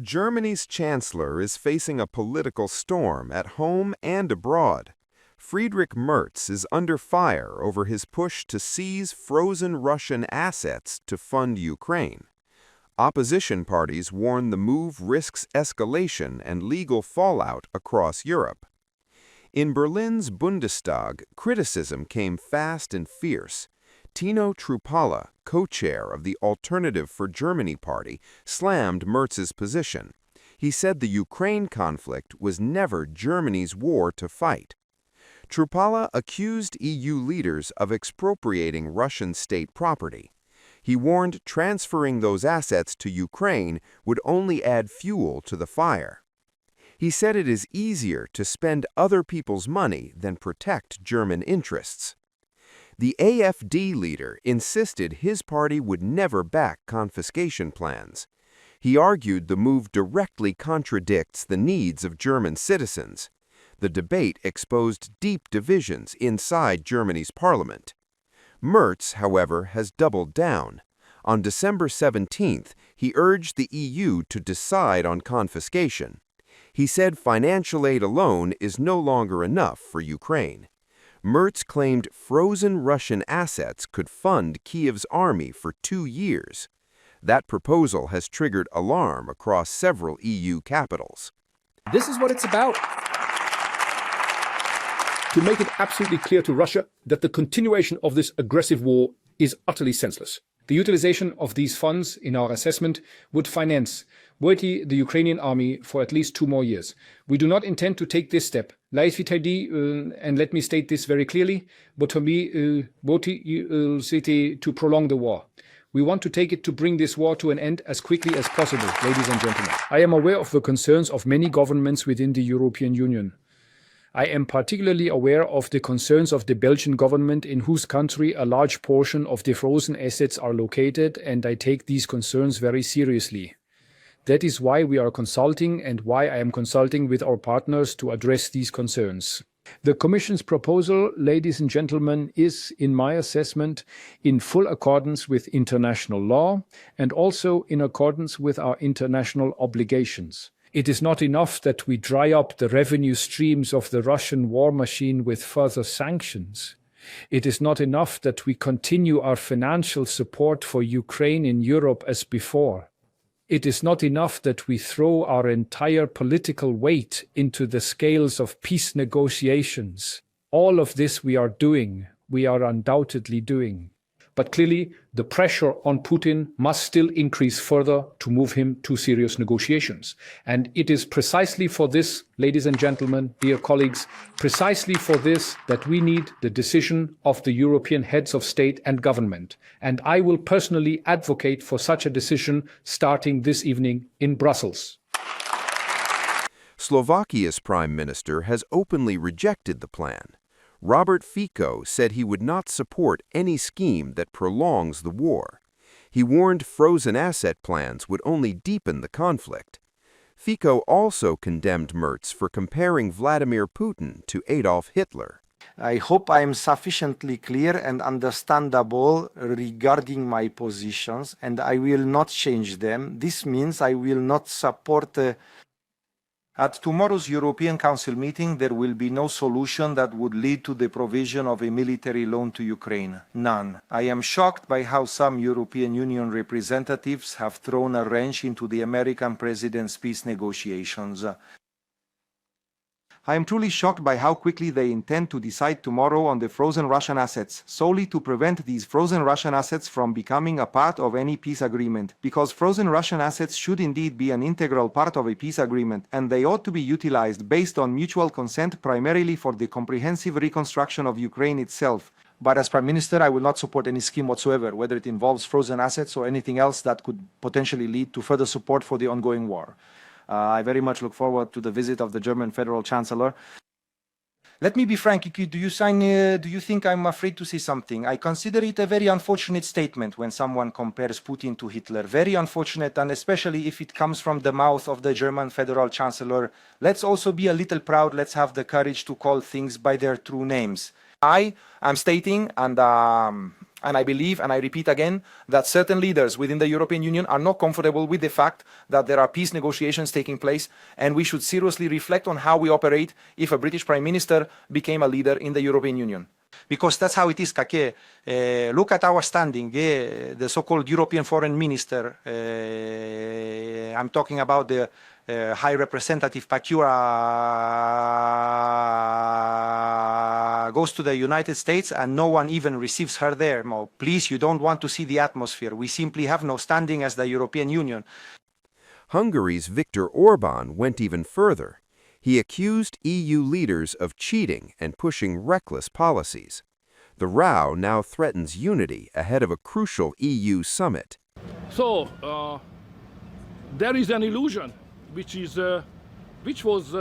Germany's chancellor is facing a political storm at home and abroad. Friedrich Merz is under fire over his push to seize frozen Russian assets to fund Ukraine. Opposition parties warn the move risks escalation and legal fallout across Europe. In Berlin's Bundestag, criticism came fast and fierce. Tino Chrupalla, co-chair of the Alternative for Germany party, slammed Merz's position. He said the Ukraine conflict was never Germany's war to fight. Chrupalla accused EU leaders of expropriating Russian state property. He warned transferring those assets to Ukraine would only add fuel to the fire. He said it is easier to spend other people's money than protect German interests. The AfD leader insisted his party would never back confiscation plans. He argued the move directly contradicts the needs of German citizens. The debate exposed deep divisions inside Germany's parliament. Merz, however, has doubled down. On December 17th, he urged the EU to decide on confiscation. He said financial aid alone is no longer enough for Ukraine. Merz claimed frozen Russian assets could fund Kyiv's army for 2 years. That proposal has triggered alarm across several EU capitals. This is what it's about. To make it absolutely clear to Russia that the continuation of this aggressive war is utterly senseless. The utilization of these funds, in our assessment, would finance the Ukrainian army for at least 2 more years. We do not intend to take this step. And let me state this very clearly, but for me, to prolong the war. We want to take it to bring this war to an end as quickly as possible, ladies and gentlemen. I am aware of the concerns of many governments within the European Union. I am particularly aware of the concerns of the Belgian government, in whose country a large portion of the frozen assets are located, and I take these concerns very seriously. That is why we are consulting and why I am consulting with our partners to address these concerns. The Commission's proposal, ladies and gentlemen, is, in my assessment, in full accordance with international law and also in accordance with our international obligations. It is not enough that we dry up the revenue streams of the Russian war machine with further sanctions. It is not enough that we continue our financial support for Ukraine in Europe as before. It is not enough that we throw our entire political weight into the scales of peace negotiations. All of this we are undoubtedly doing. But clearly, the pressure on Putin must still increase further to move him to serious negotiations. And it is precisely for this, ladies and gentlemen, dear colleagues, precisely for this that we need the decision of the European heads of state and government. And I will personally advocate for such a decision starting this evening in Brussels. Slovakia's prime minister has openly rejected the plan. Robert Fico said he would not support any scheme that prolongs the war. He warned frozen asset plans would only deepen the conflict. Fico also condemned Merz for comparing Vladimir Putin to Adolf Hitler. I hope I am sufficiently clear and understandable regarding my positions, and I will not change them. This means I will not support At tomorrow's European Council meeting, there will be no solution that would lead to the provision of a military loan to Ukraine. None. I am shocked by how some European Union representatives have thrown a wrench into the American president's peace negotiations. I am truly shocked by how quickly they intend to decide tomorrow on the frozen Russian assets, solely to prevent these frozen Russian assets from becoming a part of any peace agreement, because frozen Russian assets should indeed be an integral part of a peace agreement, and they ought to be utilized based on mutual consent primarily for the comprehensive reconstruction of Ukraine itself. But as Prime Minister, I will not support any scheme whatsoever, whether it involves frozen assets or anything else that could potentially lead to further support for the ongoing war. I very much look forward to the visit of the German Federal Chancellor. Let me be frank, do you think I'm afraid to say something? I consider it a very unfortunate statement when someone compares Putin to Hitler. Very unfortunate, and especially if it comes from the mouth of the German Federal Chancellor. Let's also be a little proud, let's have the courage to call things by their true names. I am stating, and And I believe, and I repeat again, that certain leaders within the European Union are not comfortable with the fact that there are peace negotiations taking place, and we should seriously reflect on how we operate if a British Prime Minister became a leader in the European Union. Because that's how it is, Kake. Look at our standing. The so-called European Foreign Minister, I'm talking about the High Representative Pacura, goes to the United States and no one even receives her there. No, please, you don't want to see the atmosphere. We simply have no standing as the European Union. Hungary's Viktor Orban went even further. He accused EU leaders of cheating and pushing reckless policies. The row now threatens unity ahead of a crucial EU summit. So, there is an illusion which was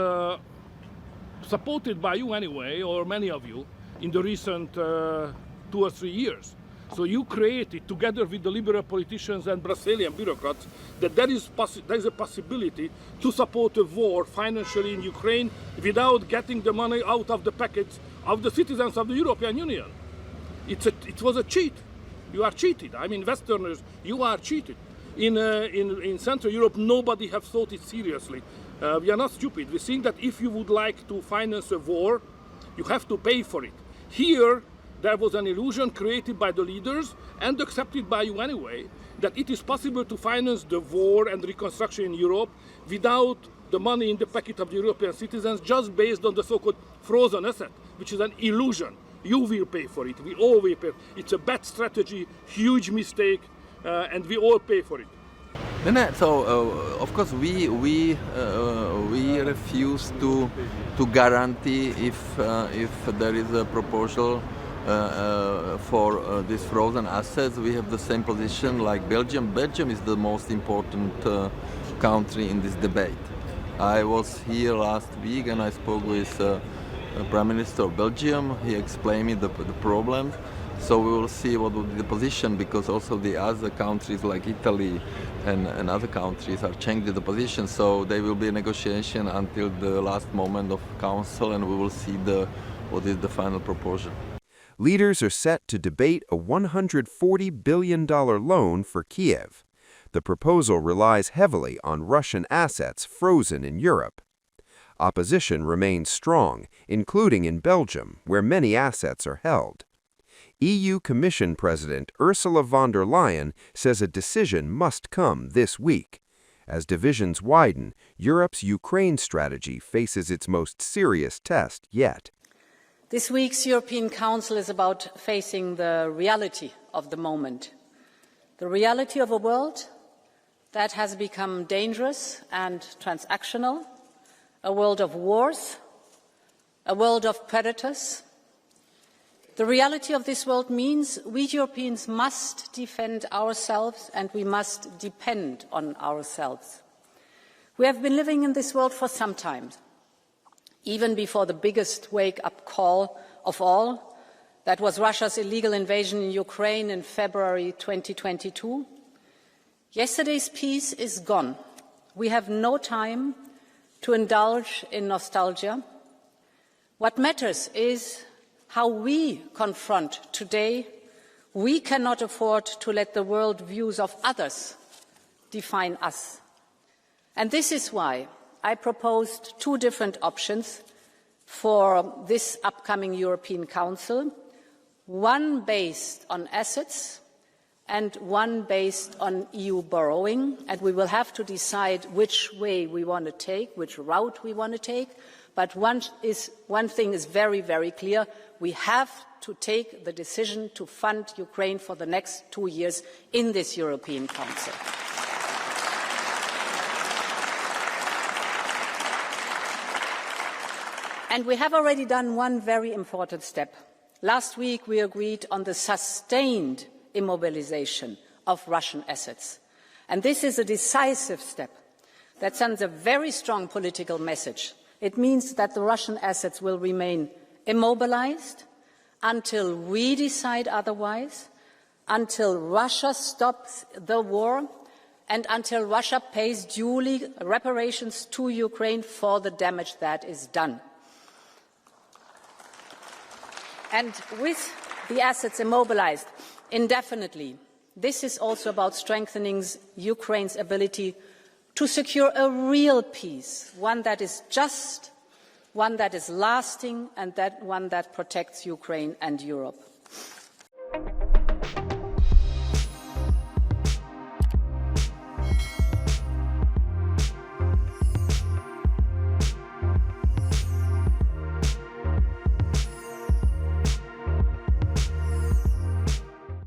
supported by you anyway, or many of you, in the recent 2 or 3 years. So you created, together with the liberal politicians and Brazilian bureaucrats, that there is a possibility to support a war financially in Ukraine without getting the money out of the pockets of the citizens of the European Union. It was a cheat. You are cheated. I mean, Westerners, you are cheated. In Central Europe, nobody has thought it seriously. We are not stupid. We think that if you would like to finance a war, you have to pay for it. Here, there was an illusion created by the leaders and accepted by you anyway, that it is possible to finance the war and reconstruction in Europe without the money in the pocket of the European citizens, just based on the so-called frozen asset, which is an illusion. You will pay for it. We all will pay. It's a bad strategy, huge mistake, and we all pay for it. So of course we refuse to guarantee if there is a proposal for these frozen assets. We have the same position like Belgium. Belgium is the most important country in this debate. I was here last week and I spoke with Prime Minister of Belgium. He explained me the problems. So we will see what will be the position, because also the other countries like Italy and other countries are changing the position. So there will be a negotiation until the last moment of Council, and we will see what is the final proposal. Leaders are set to debate a $140 billion loan for Kyiv. The proposal relies heavily on Russian assets frozen in Europe. Opposition remains strong, including in Belgium, where many assets are held. EU Commission President Ursula von der Leyen says a decision must come this week. As divisions widen, Europe's Ukraine strategy faces its most serious test yet. This week's European Council is about facing the reality of the moment. The reality of a world that has become dangerous and transactional, a world of wars, a world of predators. The reality of this world means we Europeans must defend ourselves and we must depend on ourselves. We have been living in this world for some time, even before the biggest wake-up call of all, that was Russia's illegal invasion in Ukraine in February 2022. Yesterday's peace is gone. We have no time to indulge in nostalgia. What matters is how we confront today. We cannot afford to let the world views of others define us. And this is why I proposed 2 different options for this upcoming European Council, one based on assets and one based on EU borrowing. And we will have to decide which way we want to take, which route we want to take. But one thing is very, very clear. We have to take the decision to fund Ukraine for the next 2 years in this European Council. And we have already done one very important step. Last week, we agreed on the sustained immobilization of Russian assets. And this is a decisive step that sends a very strong political message. It means that the Russian assets will remain immobilized until we decide otherwise, until Russia stops the war, and until Russia pays duly reparations to Ukraine for the damage that is done. And with the assets immobilized, indefinitely. This is also about strengthening Ukraine's ability to secure a real peace, one that is just, one that is lasting, and one that protects Ukraine and Europe.